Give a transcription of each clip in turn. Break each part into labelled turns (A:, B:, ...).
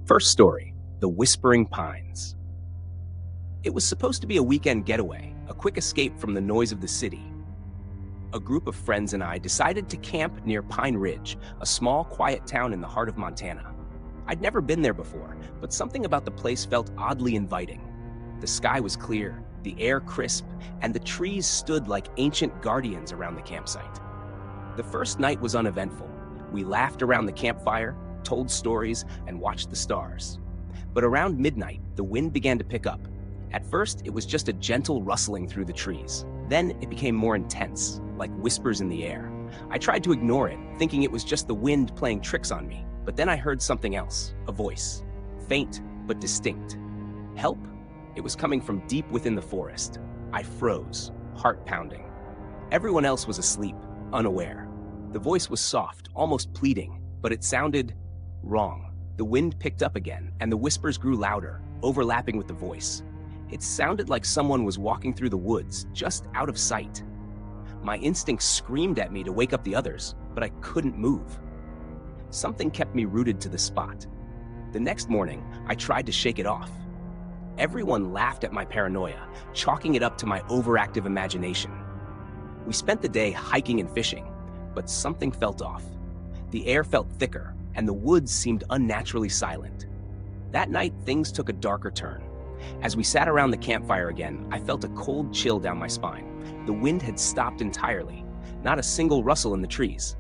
A: First story, The Whispering Pines. It was supposed to be a weekend getaway, a quick escape from the noise of the city. A group of friends and I decided to camp near Pine Ridge, a small, quiet town in the heart of Montana. I'd never been there before, but something about the place felt oddly inviting. The sky was clear, the air crisp, and the trees stood like ancient guardians around the campsite. The first night was uneventful. We laughed around the campfire, told stories, and watched the stars. But around midnight, the wind began to pick up. At first, it was just a gentle rustling through the trees. Then it became more intense, like whispers in the air. I tried to ignore it, thinking it was just the wind playing tricks on me. But then I heard something else, a voice, faint but distinct. Help? It was coming from deep within the forest. I froze, heart pounding. Everyone else was asleep, unaware. The voice was soft, almost pleading, but it sounded wrong. The wind picked up again, and the whispers grew louder, overlapping with the voice. It sounded like someone was walking through the woods, just out of sight. My instincts screamed at me to wake up the others, but I couldn't move. Something kept me rooted to the spot. The next morning, I tried to shake it off. Everyone laughed at my paranoia, chalking it up to my overactive imagination. We spent the day hiking and fishing, but something felt off. The air felt thicker, and the woods seemed unnaturally silent. That night, things took a darker turn. As we sat around the campfire again, I felt a cold chill down my spine. The wind had stopped entirely, not a single rustle in the trees.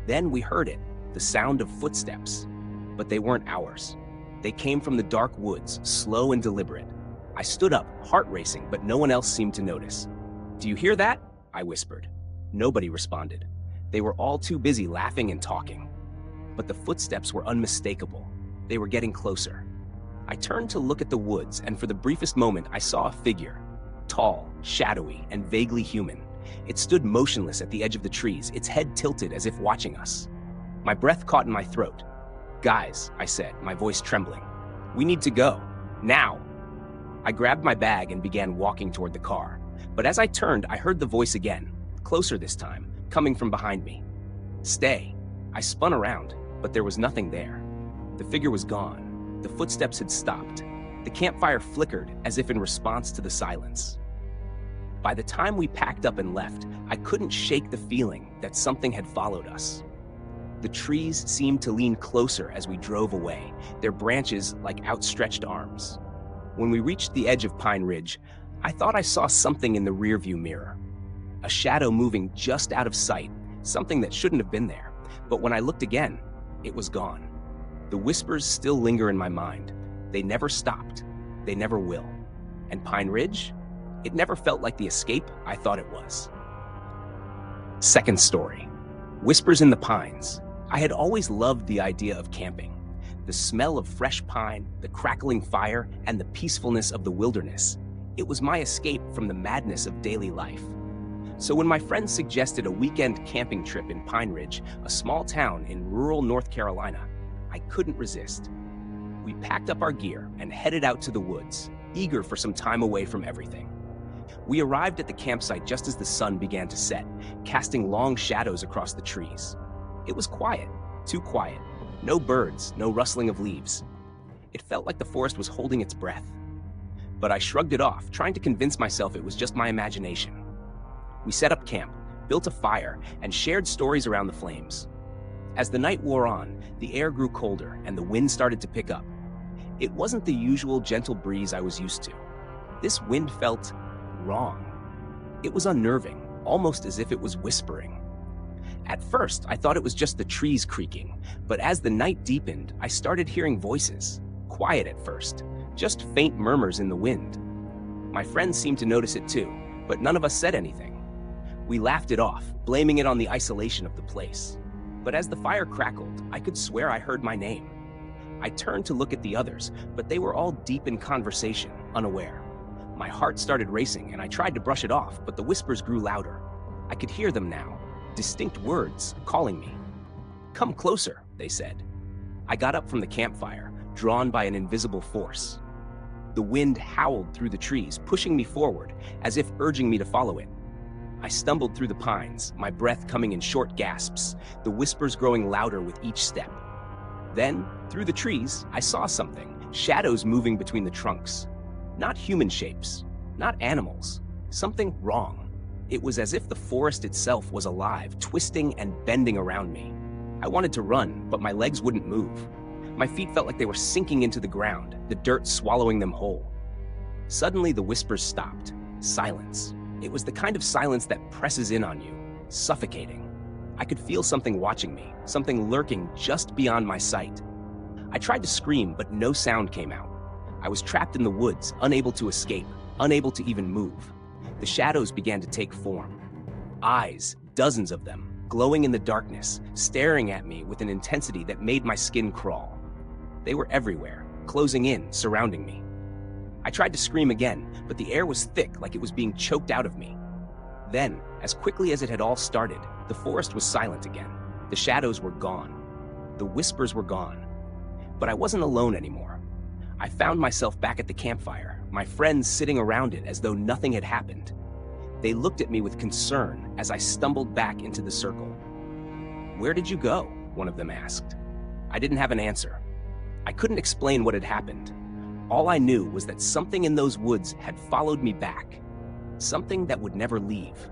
A: Then we heard it, the sound of footsteps. But they weren't ours. They came from the dark woods, slow and deliberate. I stood up, heart racing, but no one else seemed to notice. "Do you hear that?" I whispered. Nobody responded. They were all too busy laughing and talking. But the footsteps were unmistakable. They were getting closer. I turned to look at the woods, and for the briefest moment, I saw a figure. Tall, shadowy, and vaguely human. It stood motionless at the edge of the trees, its head tilted as if watching us. My breath caught in my throat. "Guys," I said, my voice trembling. "We need to go. Now." I grabbed my bag and began walking toward the car. But as I turned, I heard the voice again, closer this time, coming from behind me. "Stay." I spun around, but there was nothing there. The figure was gone. The footsteps had stopped. The campfire flickered as if in response to the silence. By the time we packed up and left, I couldn't shake the feeling that something had followed us. The trees seemed to lean closer as we drove away, their branches like outstretched arms. When we reached the edge of Pine Ridge, I thought I saw something in the rearview mirror. A shadow moving just out of sight, something that shouldn't have been there. But when I looked again, it was gone. The whispers still linger in my mind. They never stopped. They never will. And Pine Ridge? It never felt like the escape I thought it was. Second story, Whispers in the Pines. I had always loved the idea of camping. The smell of fresh pine, the crackling fire, and the peacefulness of the wilderness. It was my escape from the madness of daily life. So when my friends suggested a weekend camping trip in Pine Ridge, a small town in rural North Carolina, I couldn't resist. We packed up our gear and headed out to the woods, eager for some time away from everything. We arrived at the campsite just as the sun began to set, casting long shadows across the trees. It was quiet, too quiet. No birds, no rustling of leaves. It felt like the forest was holding its breath. But I shrugged it off, trying to convince myself it was just my imagination. We set up camp, built a fire, and shared stories around the flames. As the night wore on, the air grew colder and the wind started to pick up. It wasn't the usual gentle breeze I was used to. This wind felt wrong. It was unnerving, almost as if it was whispering. At first, I thought it was just the trees creaking, but as the night deepened, I started hearing voices. Quiet at first, just faint murmurs in the wind. My friends seemed to notice it too, but none of us said anything. We laughed it off, blaming it on the isolation of the place. But as the fire crackled, I could swear I heard my name. I turned to look at the others, but they were all deep in conversation, unaware. My heart started racing, and I tried to brush it off, but the whispers grew louder. I could hear them now, distinct words calling me. "Come closer," they said. I got up from the campfire, drawn by an invisible force. The wind howled through the trees, pushing me forward, as if urging me to follow it. I stumbled through the pines, my breath coming in short gasps, the whispers growing louder with each step. Then, through the trees, I saw something, shadows moving between the trunks. Not human shapes, not animals, something wrong. It was as if the forest itself was alive, twisting and bending around me. I wanted to run, but my legs wouldn't move. My feet felt like they were sinking into the ground, the dirt swallowing them whole. Suddenly, the whispers stopped. Silence. It was the kind of silence that presses in on you, suffocating. I could feel something watching me, something lurking just beyond my sight. I tried to scream, but no sound came out. I was trapped in the woods, unable to escape, unable to even move. The shadows began to take form. Eyes, dozens of them, glowing in the darkness, staring at me with an intensity that made my skin crawl. They were everywhere, closing in, surrounding me. I tried to scream again, but the air was thick like it was being choked out of me. Then, as quickly as it had all started, the forest was silent again. The shadows were gone. The whispers were gone. But I wasn't alone anymore. I found myself back at the campfire, my friends sitting around it as though nothing had happened. They looked at me with concern as I stumbled back into the circle. "Where did you go?" one of them asked. I didn't have an answer. I couldn't explain what had happened. All I knew was that something in those woods had followed me back. Something that would never leave.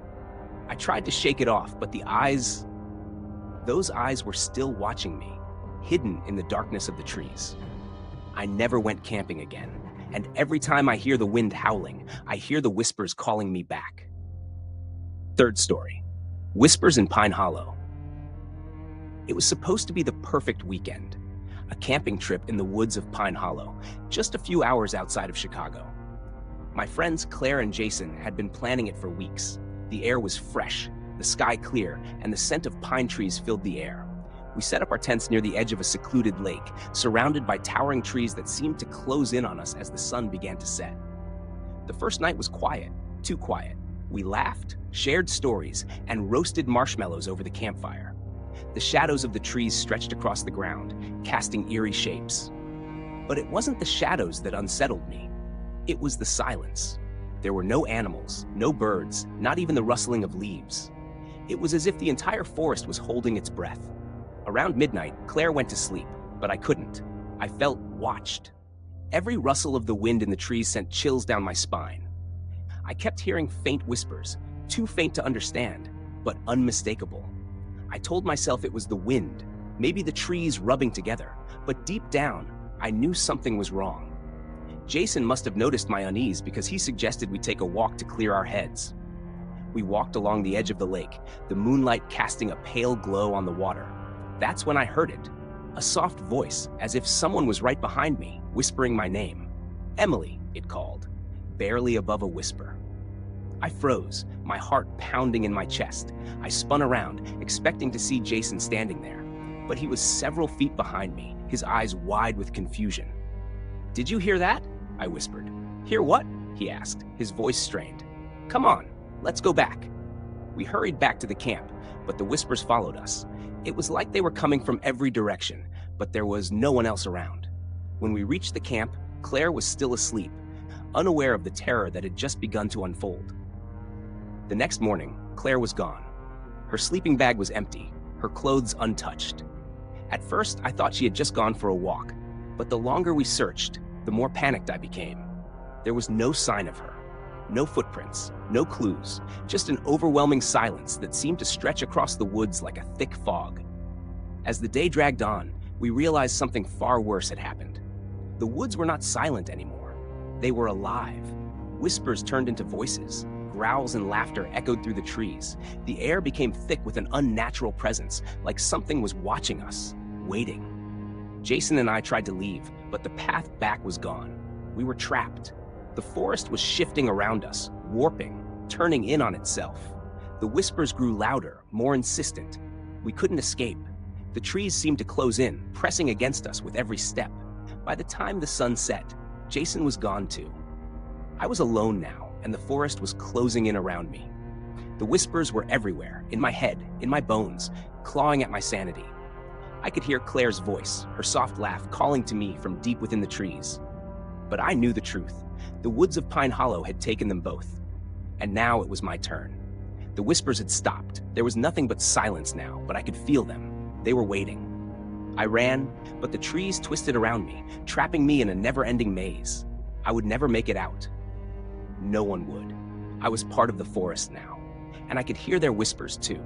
A: I tried to shake it off, but those eyes were still watching me, hidden in the darkness of the trees. I never went camping again, and every time I hear the wind howling, I hear the whispers calling me back. Third story, Whispers in Pine Hollow. It was supposed to be the perfect weekend, a camping trip in the woods of Pine Hollow, just a few hours outside of Chicago. My friends Claire and Jason had been planning it for weeks. The air was fresh, the sky clear, and the scent of pine trees filled the air. We set up our tents near the edge of a secluded lake, surrounded by towering trees that seemed to close in on us as the sun began to set. The first night was quiet, too quiet. We laughed, shared stories, and roasted marshmallows over the campfire. The shadows of the trees stretched across the ground, casting eerie shapes. But it wasn't the shadows that unsettled me. It was the silence. There were no animals, no birds, not even the rustling of leaves. It was as if the entire forest was holding its breath. Around midnight, Claire went to sleep, but I couldn't. I felt watched. Every rustle of the wind in the trees sent chills down my spine. I kept hearing faint whispers, too faint to understand, but unmistakable. I told myself it was the wind, maybe the trees rubbing together, but deep down, I knew something was wrong. Jason must have noticed my unease because he suggested we take a walk to clear our heads. We walked along the edge of the lake, the moonlight casting a pale glow on the water. That's when I heard it, a soft voice, as if someone was right behind me, whispering my name. "Emily," it called, barely above a whisper. I froze, my heart pounding in my chest. I spun around, expecting to see Jason standing there, but he was several feet behind me, his eyes wide with confusion. "Did you hear that?" I whispered. "Hear what?" he asked, his voice strained. "Come on, let's go back." We hurried back to the camp, but the whispers followed us. It was like they were coming from every direction, but there was no one else around. When we reached the camp, Claire was still asleep, unaware of the terror that had just begun to unfold. The next morning, Claire was gone. Her sleeping bag was empty, her clothes untouched. At first, I thought she had just gone for a walk, but the longer we searched, the more panicked I became. There was no sign of her. No footprints, no clues, just an overwhelming silence that seemed to stretch across the woods like a thick fog. As the day dragged on, we realized something far worse had happened. The woods were not silent anymore. They were alive. Whispers turned into voices. Growls and laughter echoed through the trees. The air became thick with an unnatural presence, like something was watching us, waiting. Jason and I tried to leave, but the path back was gone. We were trapped. The forest was shifting around us, warping, turning in on itself. The whispers grew louder, more insistent. We couldn't escape. The trees seemed to close in, pressing against us with every step. By the time the sun set, Jason was gone too. I was alone now, and the forest was closing in around me. The whispers were everywhere, in my head, in my bones, clawing at my sanity. I could hear Claire's voice, her soft laugh calling to me from deep within the trees. But I knew the truth. The woods of Pine Hollow had taken them both. And now it was my turn. The whispers had stopped. There was nothing but silence now, but I could feel them. They were waiting. I ran, but the trees twisted around me, trapping me in a never-ending maze. I would never make it out. No one would. I was part of the forest now, and I could hear their whispers too.